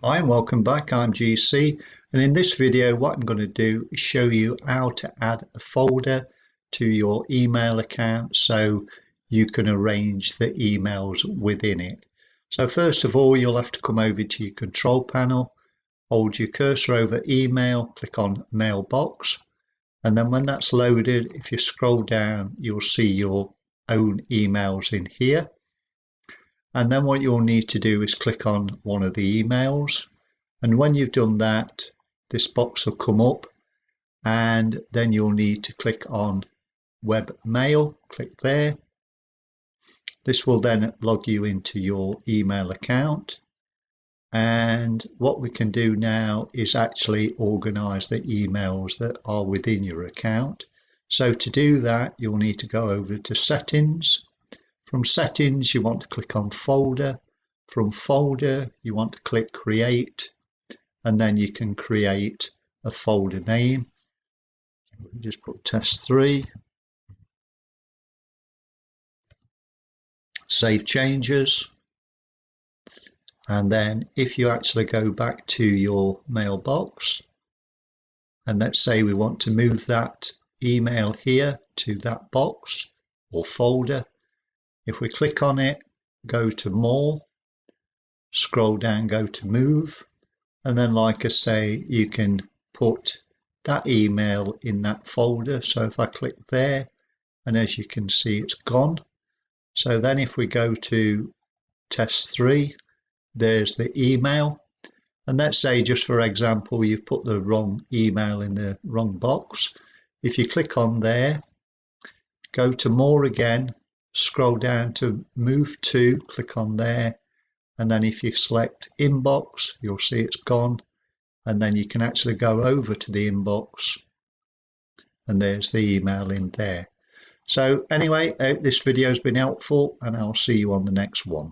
Hi and welcome back. I'm GC, and in this video what I'm going to do is show you how to add a folder to your email account so you can arrange the emails within it. So first of all, you'll have to come over to your control panel, hold your cursor over email, click on mailbox, and then when that's loaded, if you scroll down, you'll see your own emails in here. And then what you'll need to do is click on one of the emails. And when you've done that, this box will come up, and then you'll need to click on Webmail. Click there. This will then log you into your email account. And what we can do now is actually organize the emails that are within your account. So to do that, you'll need to go over to Settings. From Settings, you want to click on Folder. From Folder, you want to click Create, and then you can create a folder name. We just put test 3. Save changes. And then if you actually go back to your mailbox, and let's say we want to move that email here to that box or folder, if we click on it, go to More, scroll down, go to Move, and then like I say, you can put that email in that folder. So if I click there, and as you can see, it's gone. So then if we go to test 3, there's the email. And let's say, just for example, you've put the wrong email in the wrong box. If you click on there, go to More again, scroll down to Move To, click on there, and then if you select Inbox, you'll see it's gone, and then you can actually go over to the inbox, and there's the email in there. So anyway, I hope this video has been helpful, and I'll see you on the next one.